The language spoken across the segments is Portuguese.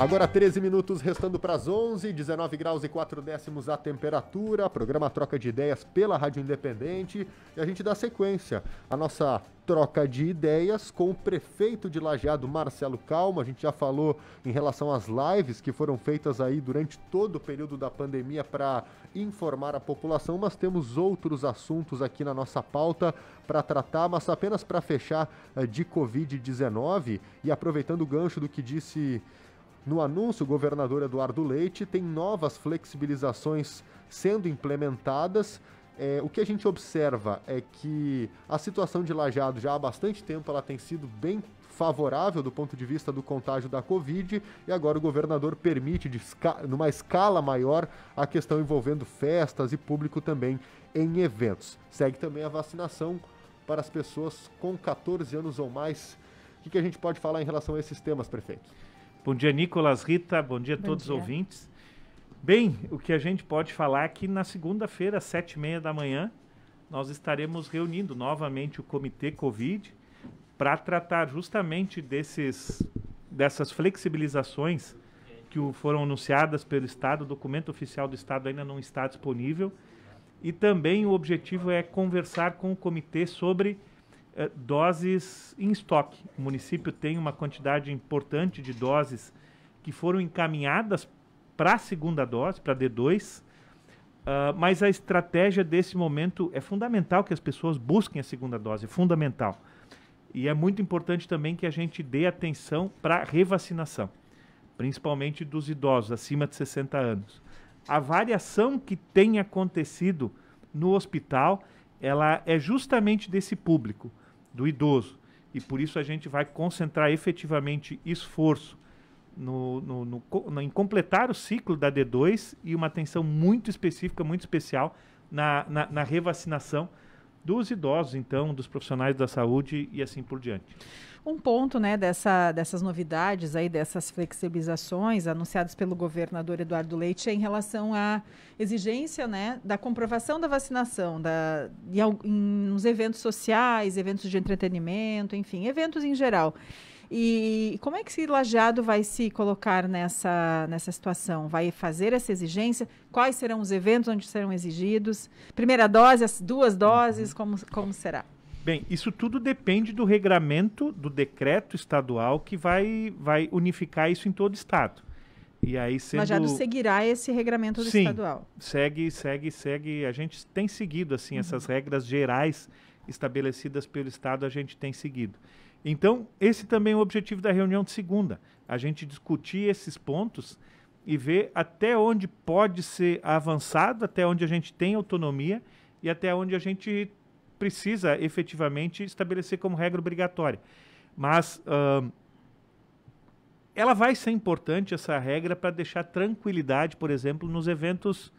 Agora 13 minutos restando para as 11, 19 graus e 4 décimos a temperatura, programa Troca de Ideias pela Rádio Independente, e a gente dá sequência à nossa troca de ideias com o prefeito de Lajeado, Marcelo Calma. A gente já falou em relação às lives que foram feitas aí durante todo o período da pandemia para informar a população, mas temos outros assuntos aqui na nossa pauta para tratar, mas apenas para fechar de Covid-19, e aproveitando o gancho do que disse no anúncio, o governador Eduardo Leite, tem novas flexibilizações sendo implementadas. O que a gente observa é que a situação de Lajeado já há bastante tempo ela tem sido bem favorável do ponto de vista do contágio da Covid, e agora o governador permite, numa escala maior, a questão envolvendo festas e público também em eventos. Segue também a vacinação para as pessoas com 14 anos ou mais. O que a gente pode falar em relação a esses temas, prefeito? Bom dia, Nicolas, Rita, bom dia a todos os ouvintes. Bem, o que a gente pode falar é que na segunda-feira, às 7h30 da manhã, nós estaremos reunindo novamente o Comitê Covid para tratar justamente dessas flexibilizações que foram anunciadas pelo Estado. O documento oficial do Estado ainda não está disponível. E também o objetivo é conversar com o comitê sobre doses em estoque. O município tem uma quantidade importante de doses que foram encaminhadas para a segunda dose, para D2, mas a estratégia desse momento é fundamental que as pessoas busquem a segunda dose, é fundamental. E é muito importante também que a gente dê atenção para a revacinação, principalmente dos idosos acima de 60 anos. A variação que tem acontecido no hospital, ela é justamente desse público, do idoso, e por isso a gente vai concentrar efetivamente esforço em completar o ciclo da D2 e uma atenção muito específica, muito especial na revacinação dos idosos, então, dos profissionais da saúde e assim por diante. Um ponto, né, dessas novidades aí, dessas flexibilizações anunciadas pelo governador Eduardo Leite é em relação à exigência, né, da comprovação da vacinação nos eventos sociais, eventos de entretenimento, enfim, eventos em geral. E como é que esse Lajeado vai se colocar nessa situação? Vai fazer essa exigência? Quais serão os eventos onde serão exigidos? Primeira dose, as 2 doses, como será? Bem, isso tudo depende do regramento, do decreto estadual que vai unificar isso em todo o estado. E aí Lajeado seguirá esse regramento do estadual? Segue. A gente tem seguido assim, essas regras gerais estabelecidas pelo estado, a gente tem seguido. Então, esse também é o objetivo da reunião de segunda, a gente discutir esses pontos e ver até onde pode ser avançado, até onde a gente tem autonomia e até onde a gente precisa efetivamente estabelecer como regra obrigatória. Mas ela vai ser importante, essa regra, para deixar tranquilidade, por exemplo, nos eventos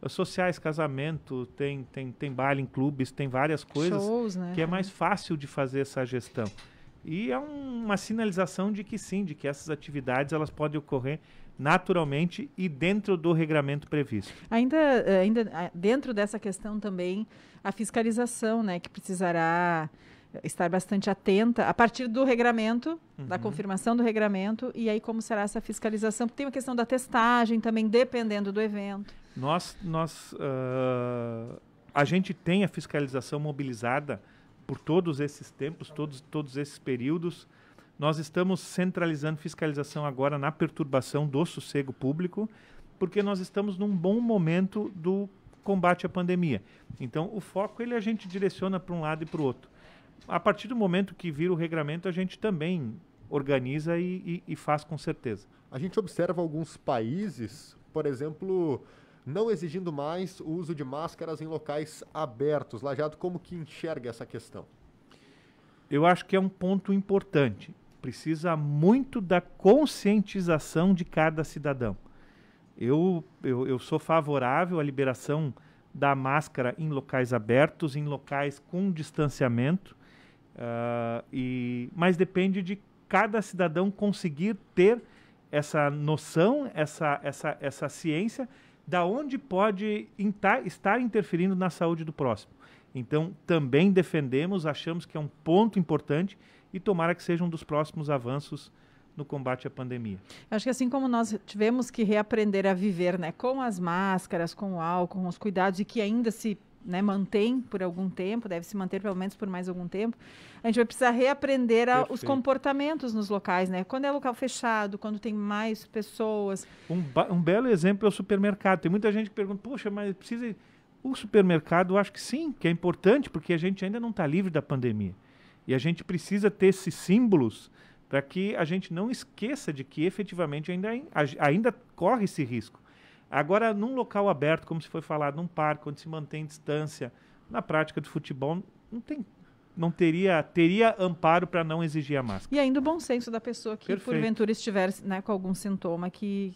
sociais, casamento, tem baile em clubes, tem várias coisas. Shows, né? Que é mais fácil de fazer essa gestão. E é uma sinalização de que sim, de que essas atividades elas podem ocorrer naturalmente e dentro do regramento previsto. Ainda dentro dessa questão também, a fiscalização, né, que precisará estar bastante atenta a partir do regramento, da confirmação do regramento, e aí como será essa fiscalização? Porque tem a questão da testagem também, dependendo do evento. A gente tem a fiscalização mobilizada por todos esses tempos, todos esses períodos. Nós estamos centralizando fiscalização agora na perturbação do sossego público, porque nós estamos num bom momento do combate à pandemia. Então, o foco a gente direciona para um lado e para o outro. A partir do momento que vira o regramento, a gente também organiza e faz com certeza. A gente observa alguns países, por exemplo, não exigindo mais o uso de máscaras em locais abertos. Lajeado, como que enxerga essa questão? Eu acho que é um ponto importante. Precisa muito da conscientização de cada cidadão. Eu sou favorável à liberação da máscara em locais abertos, em locais com distanciamento, mas depende de cada cidadão conseguir ter essa noção, essa ciência, da onde pode estar interferindo na saúde do próximo. Então, também defendemos, achamos que é um ponto importante e tomara que seja um dos próximos avanços no combate à pandemia. Acho que assim como nós tivemos que reaprender a viver, né, com as máscaras, com o álcool, com os cuidados, e que ainda se, né, mantém por algum tempo, deve se manter pelo menos por mais algum tempo, a gente vai precisar reaprender os comportamentos nos locais, né? Quando é local fechado, quando tem mais pessoas. Um belo exemplo é o supermercado. Tem muita gente que pergunta, poxa, mas precisa... O supermercado, eu acho que sim, que é importante, porque a gente ainda não está livre da pandemia. E a gente precisa ter esses símbolos para que a gente não esqueça de que efetivamente ainda corre esse risco. Agora, num local aberto, como se foi falado, num parque, onde se mantém distância, na prática do futebol, teria amparo para não exigir a máscara. E ainda o bom senso da pessoa que, porventura, estiver, né, com algum sintoma que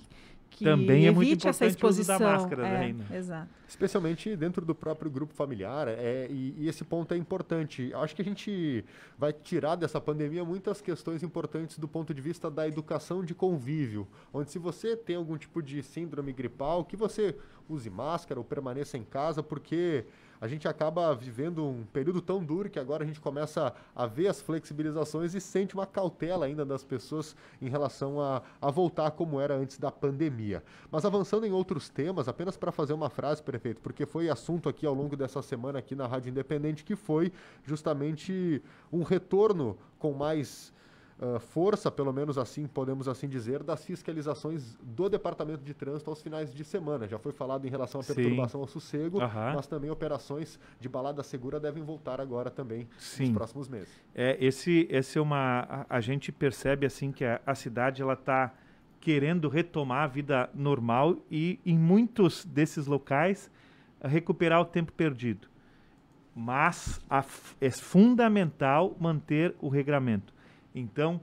também evite é muito importante essa exposição. O uso da máscara, né? Exato. Especialmente dentro do próprio grupo familiar, e esse ponto é importante. Acho que a gente vai tirar dessa pandemia muitas questões importantes do ponto de vista da educação de convívio, onde se você tem algum tipo de síndrome gripal, que você use máscara ou permaneça em casa, porque a gente acaba vivendo um período tão duro que agora a gente começa a ver as flexibilizações e sente uma cautela ainda das pessoas em relação a voltar como era antes da pandemia. Mas avançando em outros temas, apenas para fazer uma frase, prefeito, porque foi assunto aqui ao longo dessa semana aqui na Rádio Independente, que foi justamente um retorno com mais força, pelo menos assim, podemos assim dizer, das fiscalizações do Departamento de Trânsito aos finais de semana. Já foi falado em relação à perturbação ao sossego, mas também operações de balada segura devem voltar agora também nos próximos meses. A gente percebe assim que a cidade ela está querendo retomar a vida normal e em muitos desses locais recuperar o tempo perdido. Mas é fundamental manter o regramento. Então,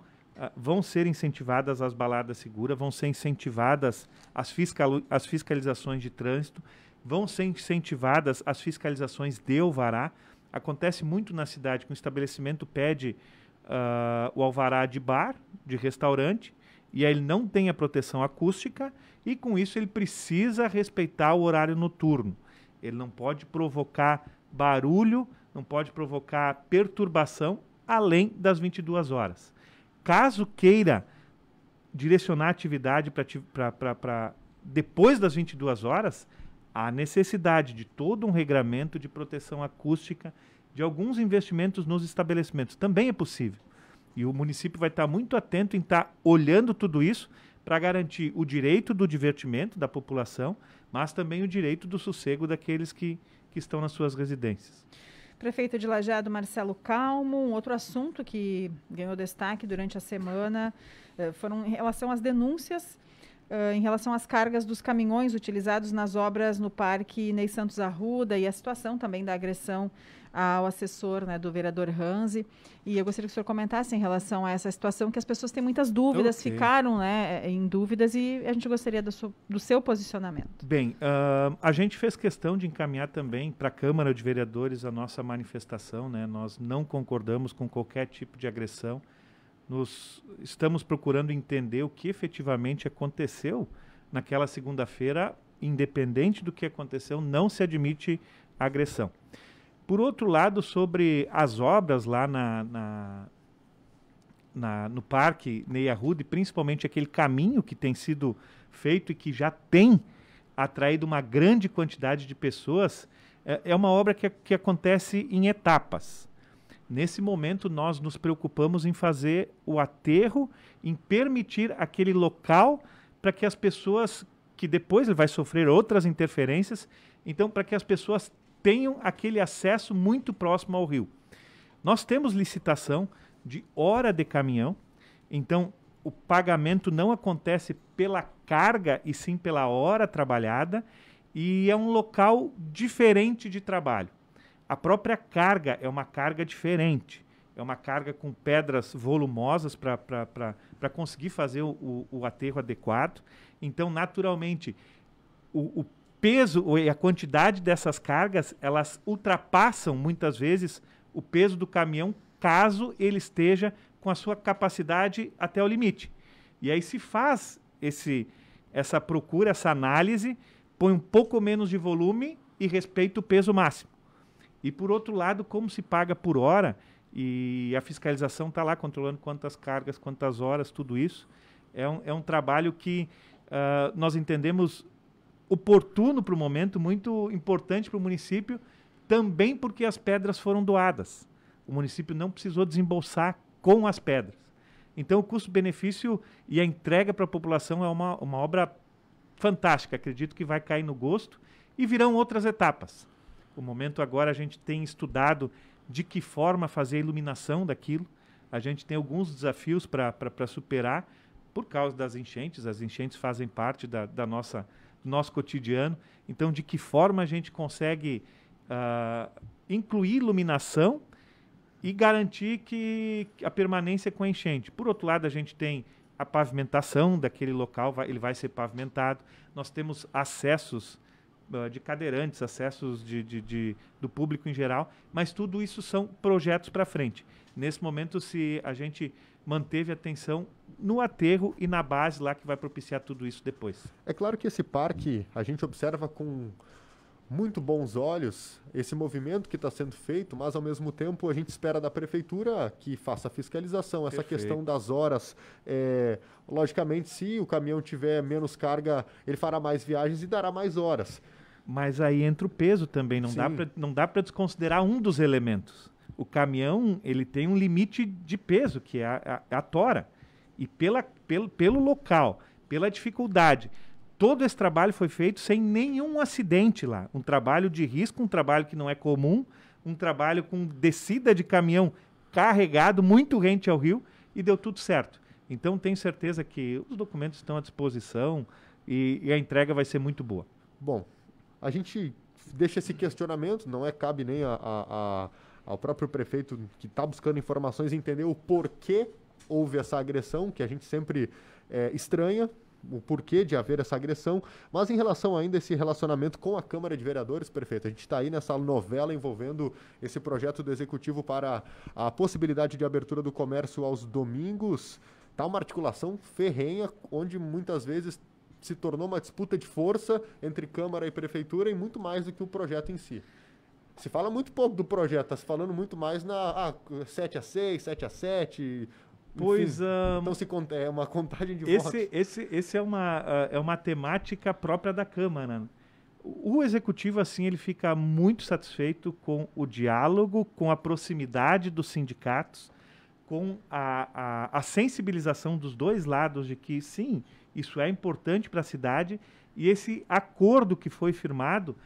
vão ser incentivadas as baladas seguras, vão ser incentivadas as fiscalizações de trânsito, vão ser incentivadas as fiscalizações de alvará. Acontece muito na cidade que um estabelecimento pede o alvará de bar, de restaurante, e aí ele não tem a proteção acústica e com isso ele precisa respeitar o horário noturno. Ele não pode provocar barulho, não pode provocar perturbação além das 22 horas. Caso queira direcionar a atividade para depois das 22 horas, há necessidade de todo um regramento de proteção acústica, de alguns investimentos nos estabelecimentos. Também é possível. E o município vai estar muito atento em estar olhando tudo isso para garantir o direito do divertimento da população, mas também o direito do sossego daqueles que estão nas suas residências. Prefeito de Lajeado, Marcelo Calmo, um outro assunto que ganhou destaque durante a semana foram em relação às denúncias, em relação às cargas dos caminhões utilizados nas obras no Parque Ney Santos Arruda e a situação também da agressão ao assessor, né, do vereador Ranzi. E eu gostaria que o senhor comentasse em relação a essa situação, que as pessoas têm muitas dúvidas, ficaram, né, em dúvidas, e a gente gostaria do seu posicionamento. Bem, a gente fez questão de encaminhar também para a Câmara de Vereadores a nossa manifestação, né? Nós não concordamos com qualquer tipo de agressão. Estamos procurando entender o que efetivamente aconteceu naquela segunda-feira. Independente do que aconteceu, não se admite agressão. Por outro lado, sobre as obras lá no Parque Ney Arruda, e principalmente aquele caminho que tem sido feito e que já tem atraído uma grande quantidade de pessoas, é uma obra que acontece em etapas. Nesse momento, nós nos preocupamos em fazer o aterro, em permitir aquele local para que as pessoas, que depois ele vai sofrer outras interferências, então para que as pessoas tenham aquele acesso muito próximo ao rio. Nós temos licitação de hora de caminhão, então o pagamento não acontece pela carga e sim pela hora trabalhada, e é um local diferente de trabalho. A própria carga é uma carga diferente, é uma carga com pedras volumosas para conseguir fazer o aterro adequado. Então, naturalmente, o peso e a quantidade dessas cargas, elas ultrapassam muitas vezes o peso do caminhão, caso ele esteja com a sua capacidade até o limite. E aí se faz essa procura, essa análise, põe um pouco menos de volume e respeita o peso máximo. E por outro lado, como se paga por hora, e a fiscalização está lá controlando quantas cargas, quantas horas, tudo isso. É um trabalho que nós entendemos oportuno para o momento, muito importante para o município, também porque as pedras foram doadas. O município não precisou desembolsar com as pedras. Então, o custo-benefício e a entrega para a população é uma obra fantástica. Acredito que vai cair no gosto e virão outras etapas. O momento agora a gente tem estudado de que forma fazer a iluminação daquilo. A gente tem alguns desafios para superar por causa das enchentes. As enchentes fazem parte do nosso cotidiano. Então, de que forma a gente consegue incluir iluminação e garantir que a permanência com a enchente. Por outro lado, a gente tem a pavimentação daquele local, ele vai ser pavimentado. Nós temos acessos de cadeirantes, acessos do público em geral, mas tudo isso são projetos para frente. Nesse momento, se a gente manteve a atenção no aterro e na base lá que vai propiciar tudo isso depois. É claro que esse parque a gente observa com muito bons olhos esse movimento que está sendo feito, mas ao mesmo tempo a gente espera da prefeitura que faça a fiscalização. Essa questão das horas, logicamente, se o caminhão tiver menos carga, ele fará mais viagens e dará mais horas. Mas aí entra o peso também, não dá para desconsiderar um dos elementos. O caminhão, ele tem um limite de peso, que é a tora. E pelo local, pela dificuldade, todo esse trabalho foi feito sem nenhum acidente lá. Um trabalho de risco, um trabalho que não é comum, um trabalho com descida de caminhão carregado, muito rente ao rio, e deu tudo certo. Então, tenho certeza que os documentos estão à disposição e a entrega vai ser muito boa. Bom, a gente deixa esse questionamento, não cabe nem ao próprio prefeito que está buscando informações entender o porquê houve essa agressão, que a gente sempre estranha, o porquê de haver essa agressão, mas em relação ainda a esse relacionamento com a Câmara de Vereadores, prefeito, a gente está aí nessa novela envolvendo esse projeto do Executivo para a possibilidade de abertura do comércio aos domingos. Está uma articulação ferrenha, onde muitas vezes se tornou uma disputa de força entre Câmara e Prefeitura e muito mais do que o projeto em si. Se fala muito pouco do projeto, está se falando muito mais na 7-6, 7-7... Pois, então é uma contagem de votos. Esse é uma temática própria da Câmara. O Executivo, assim, ele fica muito satisfeito com o diálogo, com a proximidade dos sindicatos, com a sensibilização dos dois lados de que, sim, isso é importante para a cidade, e esse acordo que foi firmado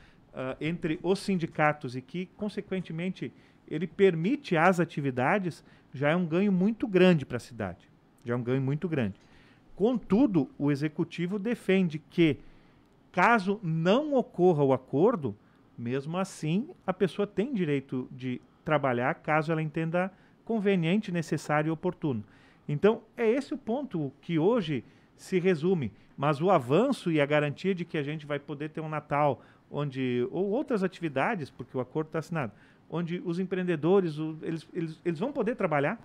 entre os sindicatos e que, consequentemente, ele permite as atividades, já é um ganho muito grande para a cidade. Já é um ganho muito grande. Contudo, o Executivo defende que, caso não ocorra o acordo, mesmo assim, a pessoa tem direito de trabalhar caso ela entenda conveniente, necessário e oportuno. Então, é esse o ponto que hoje se resume. Mas o avanço e a garantia de que a gente vai poder ter um Natal ou outras atividades, porque o acordo está assinado, onde os empreendedores, eles vão poder trabalhar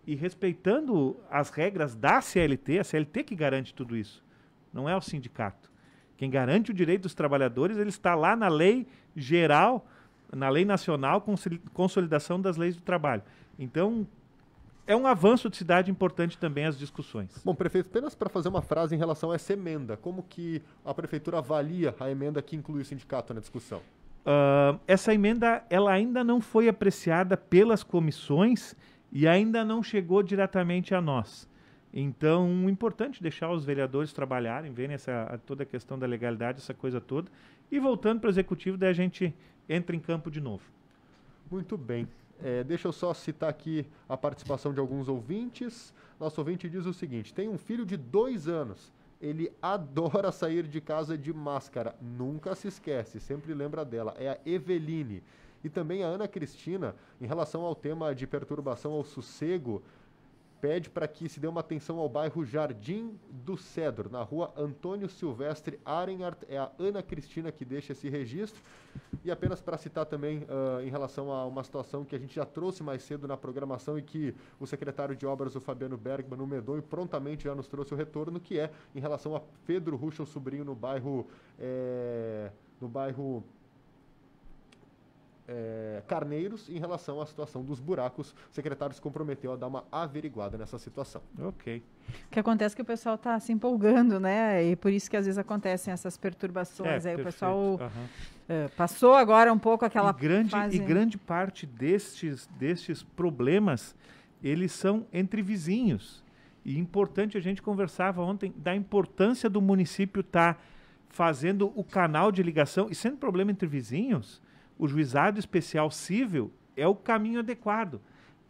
e respeitando as regras da CLT, a CLT que garante tudo isso, não é o sindicato. Quem garante o direito dos trabalhadores, ele está lá na lei geral, na lei nacional, consolidação das leis do trabalho. Então, é um avanço de cidade importante também as discussões. Bom, prefeito, apenas para fazer uma frase em relação a essa emenda, como que a prefeitura avalia a emenda que inclui o sindicato na discussão? Essa emenda ela ainda não foi apreciada pelas comissões e ainda não chegou diretamente a nós. Então, é importante deixar os vereadores trabalharem, verem toda a questão da legalidade, essa coisa toda. E voltando para o Executivo, daí a gente entra em campo de novo. Muito bem. Deixa eu só citar aqui a participação de alguns ouvintes. Nosso ouvinte diz o seguinte: tem um filho de 2 anos. Ele adora sair de casa de máscara, nunca se esquece, sempre lembra dela. É a Eveline. E também a Ana Cristina, em relação ao tema de perturbação ao sossego, pede para que se dê uma atenção ao bairro Jardim do Cedro, na rua Antônio Silvestre Arenhardt. É a Ana Cristina que deixa esse registro. E apenas para citar também em relação a uma situação que a gente já trouxe mais cedo na programação e que o secretário de obras, o Fabiano Bergman, no Medonho, prontamente já nos trouxe o retorno, que é em relação a Pedro Ruschel Sobrinho, no bairro Carneiros em relação à situação dos buracos. O secretário se comprometeu a dar uma averiguada nessa situação. Ok. O que acontece é que o pessoal está se empolgando, né? E por isso que às vezes acontecem essas perturbações. Aí perfeito. o pessoal passou agora um pouco aquela fase... E grande parte destes problemas, eles são entre vizinhos. E importante, a gente conversava ontem da importância do município estar fazendo o canal de ligação. E sendo problema entre vizinhos, o juizado especial civil é o caminho adequado.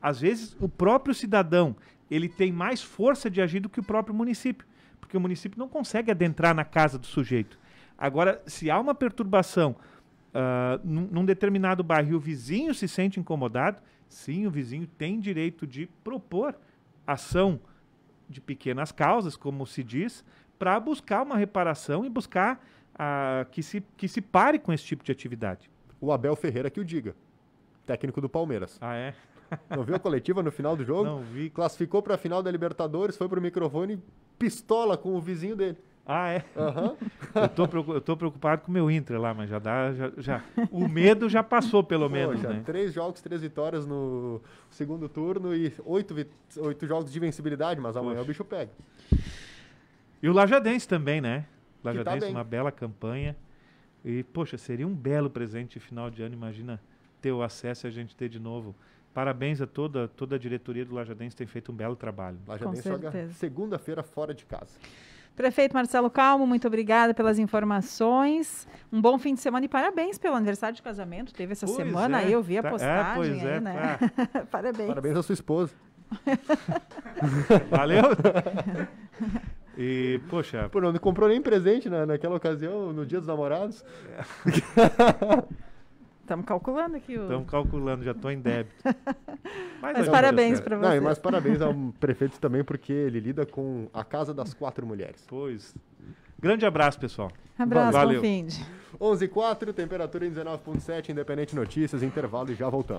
Às vezes, o próprio cidadão, ele tem mais força de agir do que o próprio município, porque o município não consegue adentrar na casa do sujeito. Agora, se há uma perturbação num determinado bairro e o vizinho se sente incomodado, sim, o vizinho tem direito de propor ação de pequenas causas, como se diz, para buscar uma reparação e buscar que se pare com esse tipo de atividade. O Abel Ferreira que o diga, técnico do Palmeiras. Ah, é? Não viu a coletiva no final do jogo? Não vi. Classificou para a final da Libertadores, foi pro microfone, pistola com o vizinho dele. Ah, é? Uhum. Eu tô preocupado com o meu Inter lá, mas o medo já passou, pelo menos, né? 3 jogos, 3 vitórias no segundo turno e 8 jogos de invencibilidade, mas amanhã o bicho pega. E o Lajadense também, né? Lajadense, bem. uma bela campanha. E, poxa, seria um belo presente de final de ano, imagina ter o acesso e a gente ter de novo. Parabéns a toda a diretoria do Lajadense, tem feito um belo trabalho. Lajadense joga segunda-feira fora de casa. Prefeito Marcelo Calmo, muito obrigada pelas informações. Um bom fim de semana e parabéns pelo aniversário de casamento. Teve essa semana aí, eu vi a postagem aí, né? Parabéns. Parabéns à sua esposa. Valeu! E, poxa... Pô, não comprou nem presente naquela ocasião, no Dia dos Namorados. Estamos calculando aqui. Estamos calculando, já estou em débito. Mas parabéns para você. Mas parabéns ao prefeito também, porque ele lida com a Casa das 4 Mulheres. Pois. Grande abraço, pessoal. Abraço, valeu. bom fim de. 11h04, temperatura em 19,7, Independente Notícias, intervalo e já voltamos.